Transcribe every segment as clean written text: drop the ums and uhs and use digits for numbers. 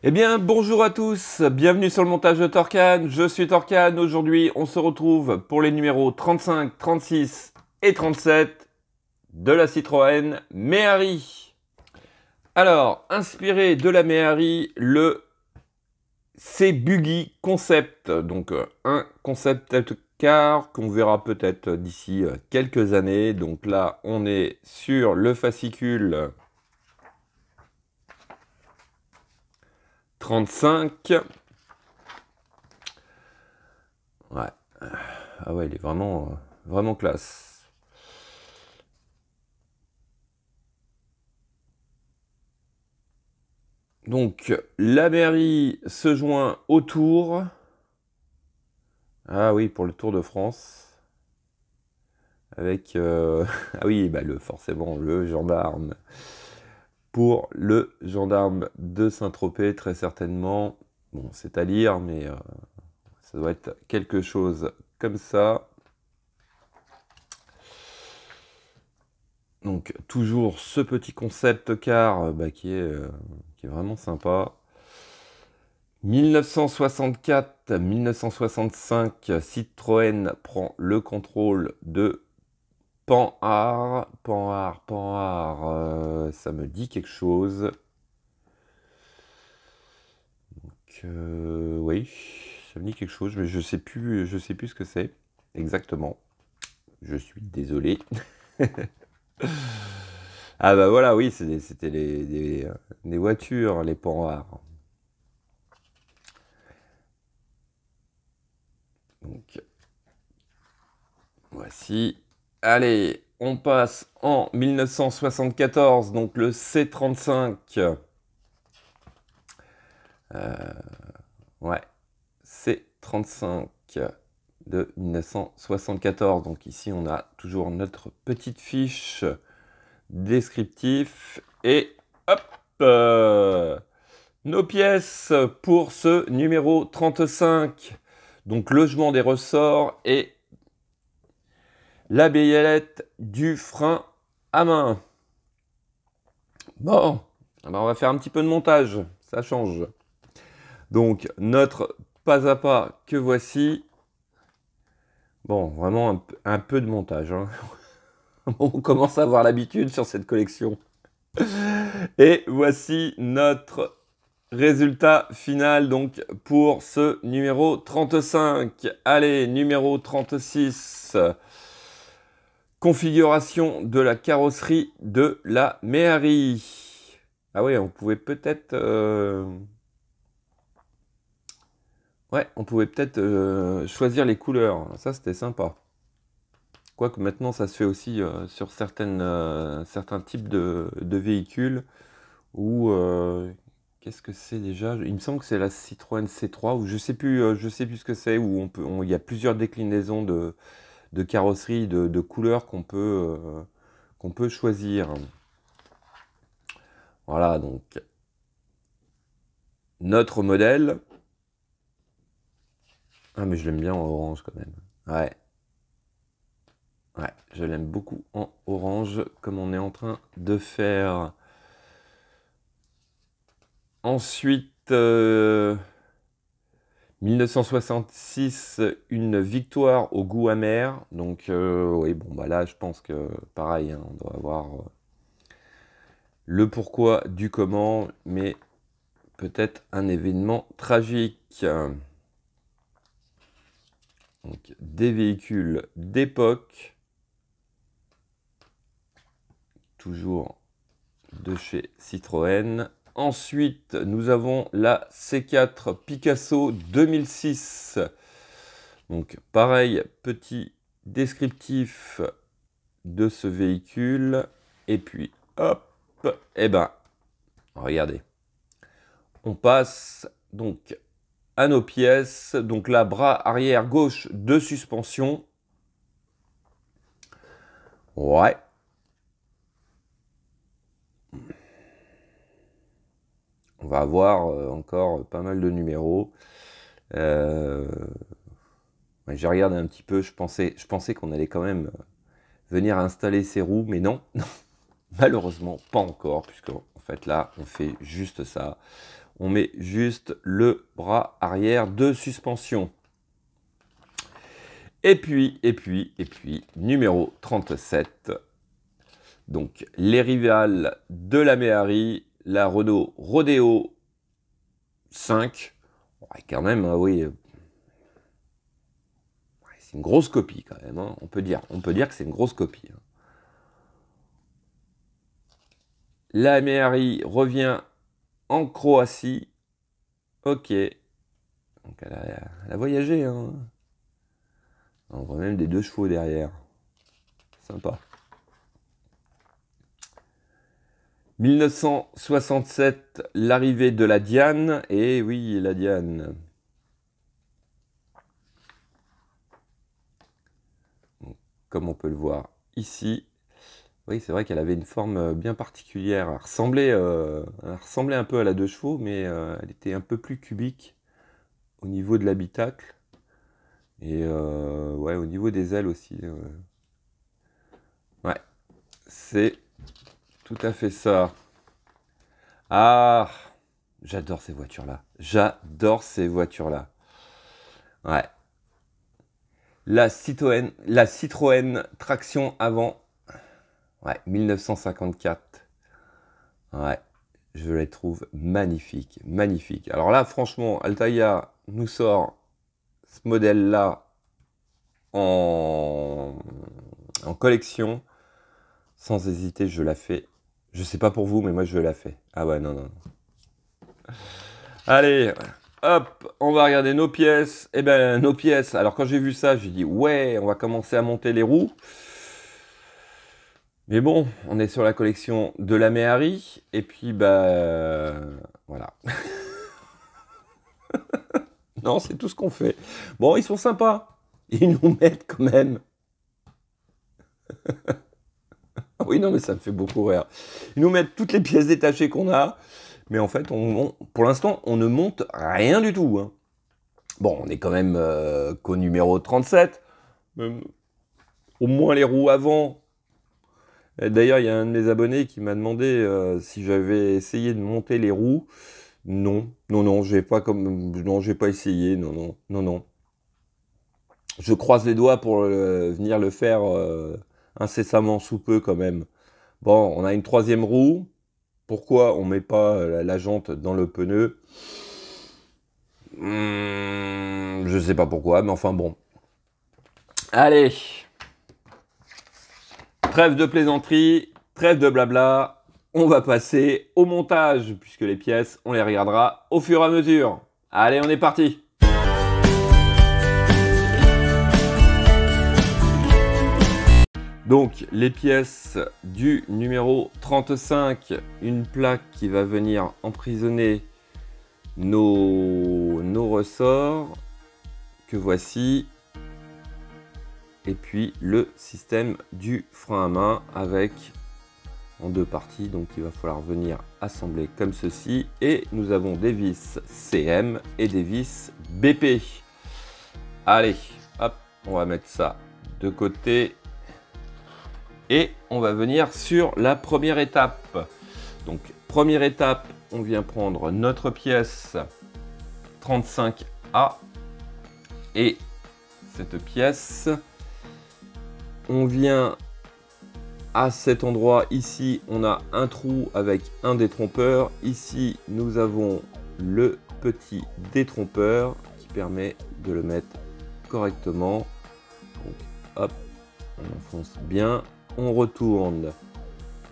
Eh bien, bonjour à tous, bienvenue sur le montage de Torcan, je suis Torcan, aujourd'hui on se retrouve pour les numéros 35, 36 et 37 de la Citroën Méhari. Alors, inspiré de la Méhari, le C-Buggy Concept, donc un concept car qu'on verra peut-être d'ici quelques années. Donc là, on est sur le fascicule 35. Ouais. Ah ouais, il est vraiment, vraiment classe. Donc, la mairie se joint au tour. Ah oui, pour le Tour de France. Avec, ah oui, bah forcément, le gendarme. Pour le gendarme de Saint-Tropez, très certainement. Bon, c'est à lire, mais ça doit être quelque chose comme ça. Donc, toujours ce petit concept car qui est vraiment sympa. 1964-1965, Citroën prend le contrôle de Panhard. Panhard, ça me dit quelque chose. Donc, oui, ça me dit quelque chose, mais je sais plus ce que c'est exactement. Je suis désolé. Ah bah voilà, oui, c'était des voitures, les Panhard. Donc, voici. Allez, on passe en 1974, donc le C35. Ouais, C35 de 1974. Donc ici, on a toujours notre petite fiche descriptif. Et hop, nos pièces pour ce numéro 35. Donc logement des ressorts et la baïonnette du frein à main. Bon, on va faire un petit peu de montage, ça change. Donc, notre pas à pas que voici. Bon, vraiment un peu de montage, hein. On commence à avoir l'habitude sur cette collection. Et voici notre résultat final donc pour ce numéro 35. Allez, numéro 36. Configuration de la carrosserie de la Méhari. Ah oui, on pouvait peut-être... Ouais, on pouvait peut-être choisir les couleurs. Ça, c'était sympa. Quoique maintenant, ça se fait aussi sur certains types de véhicules. Ou... qu'est-ce que c'est déjà? Il me semble que c'est la Citroën C3, ou je sais plus ce que c'est, où il y a plusieurs déclinaisons de carrosserie, de couleurs qu'on peut choisir. Voilà, donc notre modèle. Ah, mais je l'aime bien en orange quand même. Ouais. Ouais, je l'aime beaucoup en orange, comme on est en train de faire. Ensuite, 1966, une victoire au goût amer. Donc, oui, bon, bah là, je pense que pareil, hein, on doit avoir le pourquoi du comment, mais peut-être un événement tragique. Donc, des véhicules d'époque, toujours de chez Citroën. Ensuite, nous avons la C4 Picasso 2006. Donc, pareil, petit descriptif de ce véhicule. Et puis, hop, et ben, regardez. On passe donc à nos pièces. Donc là, bras arrière gauche de suspension. Ouais. On va avoir encore pas mal de numéros. J'ai regardé un petit peu, je pensais qu'on allait quand même venir installer ces roues, mais non, malheureusement, pas encore, puisque en fait là, on fait juste ça. On met juste le bras arrière de suspension. Et puis, numéro 37. Donc, les rivales de la Méhari, la Renault Rodeo 5. Ouais, quand même, oui. C'est une grosse copie quand même, hein. On peut dire que c'est une grosse copie. Hein. La Méhari revient en Croatie. Ok. Donc elle a voyagé. Hein. On voit même des 2 chevaux derrière. Sympa. 1967, l'arrivée de la Diane. Et oui, la Diane. Comme on peut le voir ici. Oui, c'est vrai qu'elle avait une forme bien particulière. Elle ressemblait un peu à la 2 chevaux, mais elle était un peu plus cubique au niveau de l'habitacle. Et ouais, au niveau des ailes aussi. Ouais, c'est tout à fait ça. Ah, j'adore ces voitures-là. J'adore ces voitures-là. Ouais. La Citroën traction avant. Ouais, 1954. Ouais, je les trouve magnifiques, magnifiques. Alors là, franchement, Altaïa nous sort ce modèle-là en collection. Sans hésiter, je la fais. Je sais pas pour vous, mais moi, je la fais. Ah ouais, non, non, non. Allez, hop, on va regarder nos pièces. Eh ben, nos pièces. Alors, quand j'ai vu ça, j'ai dit, ouais, on va commencer à monter les roues. Mais bon, on est sur la collection de la Méhari, et puis bah voilà. Non, c'est tout ce qu'on fait. Bon, ils sont sympas. Ils nous mettent quand même. Oui, non, mais ça me fait beaucoup rire. Ils nous mettent toutes les pièces détachées qu'on a, mais en fait, pour l'instant, on ne monte rien du tout. Hein. Bon, on est quand même qu'au numéro 37. Au moins les roues avant. D'ailleurs, il y a un de mes abonnés qui m'a demandé si j'avais essayé de monter les roues. Non, non, non, j'ai pas essayé. Non, non, non, non. Je croise les doigts pour venir le faire incessamment sous peu quand même. Bon, on a une 3e roue. Pourquoi on met pas la jante dans le pneu? Je sais pas pourquoi, mais enfin bon. Allez. Trêve de plaisanterie, trêve de blabla, on va passer au montage, puisque les pièces, on les regardera au fur et à mesure. Allez, on est parti! Donc, les pièces du numéro 35, une plaque qui va venir emprisonner nos ressorts, que voici. Et puis le système du frein à main avec en 2 parties, donc il va falloir venir assembler comme ceci. Et nous avons des vis CM et des vis BP. Allez, hop, on va mettre ça de côté. Et on va venir sur la première étape. Donc première étape, on vient prendre notre pièce 35A. Et cette pièce... On vient à cet endroit, ici on a un trou avec un détrompeur. Ici nous avons le petit détrompeur qui permet de le mettre correctement. Donc hop, on enfonce bien, on retourne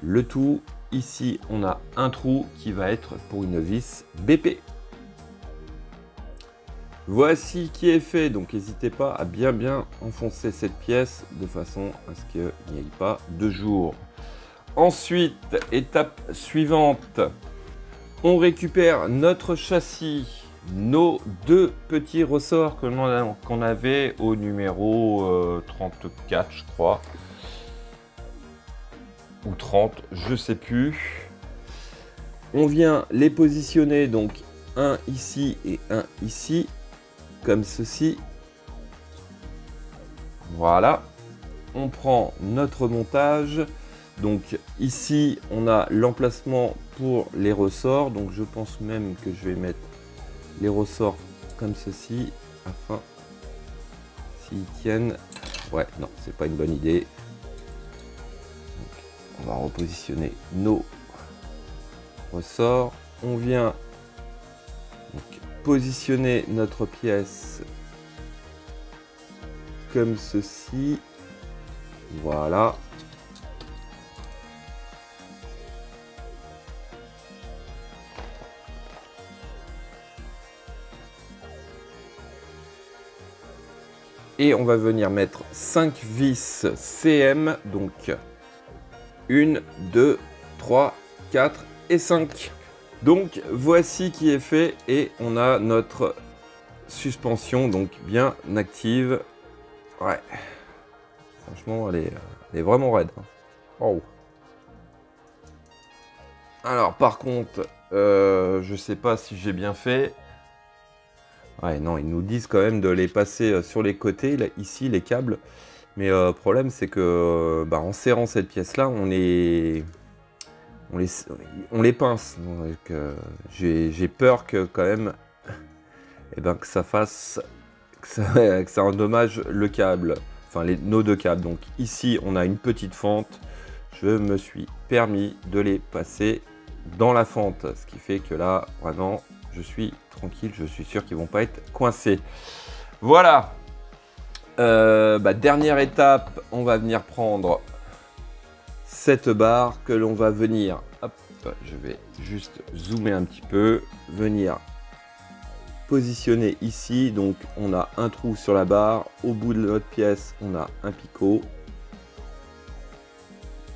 le tout. Ici on a un trou qui va être pour une vis BP. Voici qui est fait, donc n'hésitez pas à bien enfoncer cette pièce de façon à ce qu'il n'y ait pas de jour. Ensuite, étape suivante, on récupère notre châssis, nos 2 petits ressorts qu'on avait au numéro 34 je crois, ou 30, je sais plus. On vient les positionner, donc un ici et un ici. Comme ceci. Voilà. On prend notre montage. Donc ici, on a l'emplacement pour les ressorts. Donc je pense même que je vais mettre les ressorts comme ceci, afin s'ils tiennent. Ouais, non, c'est pas une bonne idée. Donc, on va repositionner nos ressorts. On vient donc positionner notre pièce comme ceci. Voilà. Et on va venir mettre 5 vis CM, donc 1, 2, 3, 4 et 5. Donc voici qui est fait et on a notre suspension donc bien active. Ouais, franchement elle est vraiment raide. Oh. Alors par contre, je sais pas si j'ai bien fait. Ouais, non, ils nous disent quand même de les passer sur les côtés, là, ici, les câbles. Mais le problème, c'est que en serrant cette pièce-là, on les pince. Donc, j'ai peur que quand même, que ça fasse, que ça endommage le câble. Enfin, nos deux câbles. Donc ici, on a une petite fente. Je me suis permis de les passer dans la fente. Ce qui fait que là, vraiment, je suis tranquille, je suis sûr qu'ils vont pas être coincés. Voilà. Dernière étape, on va venir prendre cette barre que l'on va venir, hop, je vais juste zoomer un petit peu, venir positionner ici. Donc on a un trou sur la barre, au bout de notre pièce on a un picot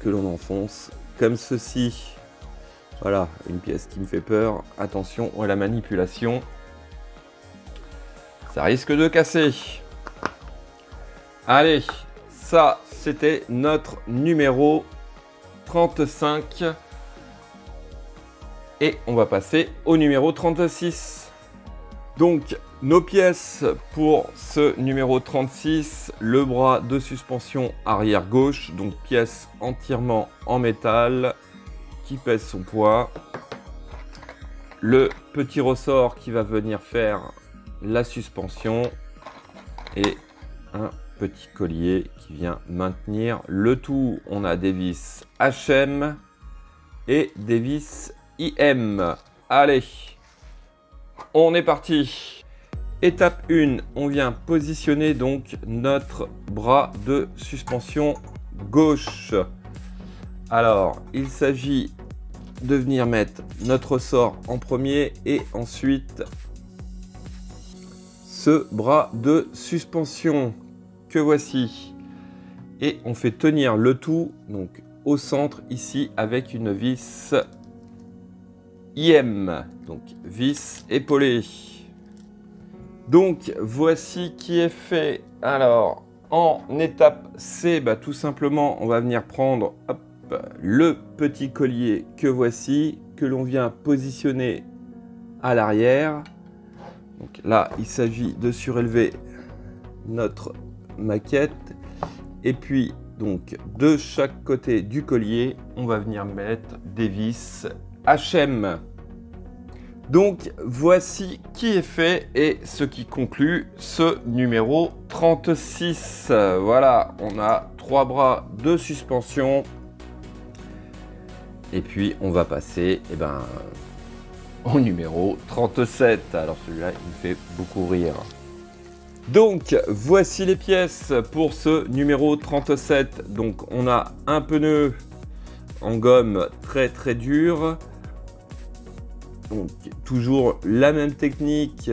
que l'on enfonce comme ceci. Voilà, une pièce qui me fait peur. Attention à la manipulation. Ça risque de casser. Allez, ça, c'était notre numéro 35. Et on va passer au numéro 36. Donc, nos pièces pour ce numéro 36. Le bras de suspension arrière gauche. Donc, pièce entièrement en métal qui pèse son poids. Le petit ressort qui va venir faire la suspension. Et un petit collier qui vient maintenir le tout. On a des vis HM et des vis IM. Allez, on est parti. Étape 1, on vient positionner donc notre bras de suspension gauche. Alors, il s'agit de venir mettre notre ressort en premier et ensuite ce bras de suspension que voici. Et on fait tenir le tout donc au centre ici avec une vis IM, donc vis épaulée. Donc voici qui est fait. Alors en étape C, tout simplement on va venir prendre le petit collier que voici, que l'on vient positionner à l'arrière. Donc là il s'agit de surélever notre maquette et puis donc de chaque côté du collier on va venir mettre des vis HM. Donc voici qui est fait et ce qui conclut ce numéro 36. Voilà, on a 3 bras de suspension et puis on va passer au numéro 37. Alors celui-là il me fait beaucoup rire. Donc voici les pièces pour ce numéro 37. Donc on a un pneu en gomme très dur. Donc toujours la même technique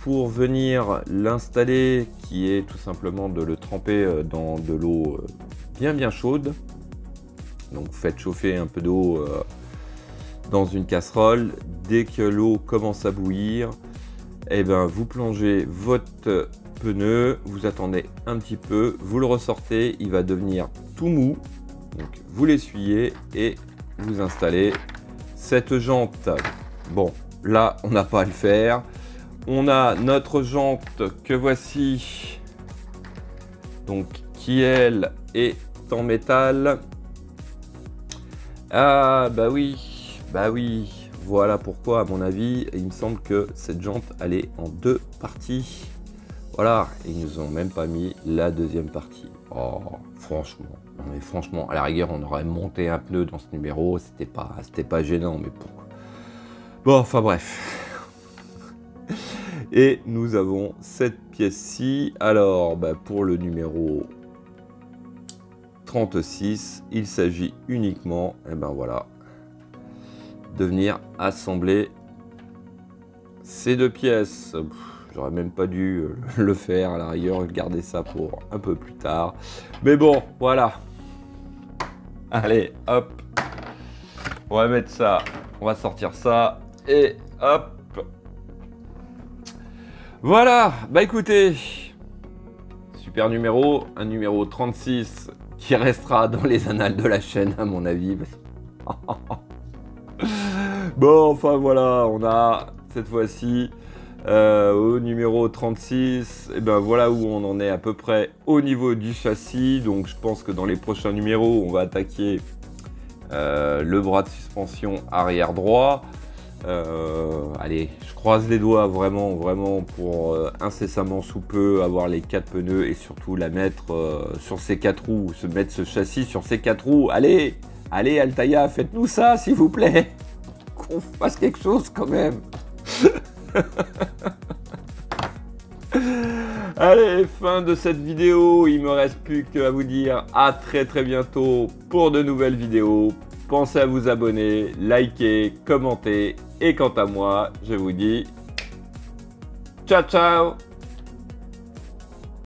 pour venir l'installer, qui est tout simplement de le tremper dans de l'eau bien chaude. Donc faites chauffer un peu d'eau dans une casserole. Dès que l'eau commence à bouillir, vous plongez votre pneu, vous attendez un petit peu, vous le ressortez, il va devenir tout mou. Donc vous l'essuyez et vous installez cette jante. Bon, là on n'a pas à le faire. On a notre jante que voici, donc qui elle est en métal. Ah bah oui, voilà pourquoi à mon avis, il me semble que cette jante elle est en 2 parties. Voilà, ils nous ont même pas mis la deuxième partie. Oh, franchement, non mais franchement, à la rigueur, on aurait monté un pneu dans ce numéro, c'était pas gênant, mais pourquoi? Bon, enfin bref. Et nous avons cette pièce-ci. Alors, bah, pour le numéro 36, il s'agit uniquement, et ben voilà, de venir assembler ces 2 pièces. J'aurais même pas dû le faire, à la rigueur, garder ça pour un peu plus tard. Mais bon, voilà. Allez, hop. On va mettre ça, on va sortir ça, et hop. Voilà, bah écoutez, super numéro, un numéro 36 qui restera dans les annales de la chaîne à mon avis. Bon, enfin voilà, on a cette fois-ci au numéro 36, et ben voilà où on en est à peu près au niveau du châssis. Donc je pense que dans les prochains numéros, on va attaquer le bras de suspension arrière droit. Allez, je croise les doigts vraiment pour incessamment sous peu avoir les 4 pneus et surtout la mettre sur ces 4 roues, se mettre ce châssis sur ces 4 roues. Allez, allez Altaïa, faites-nous ça s'il vous plaît, qu'on fasse quelque chose quand même. Allez, fin de cette vidéo, il me reste plus qu'à vous dire à très bientôt pour de nouvelles vidéos. Pensez à vous abonner, liker, commenter et quant à moi, je vous dis ciao ciao.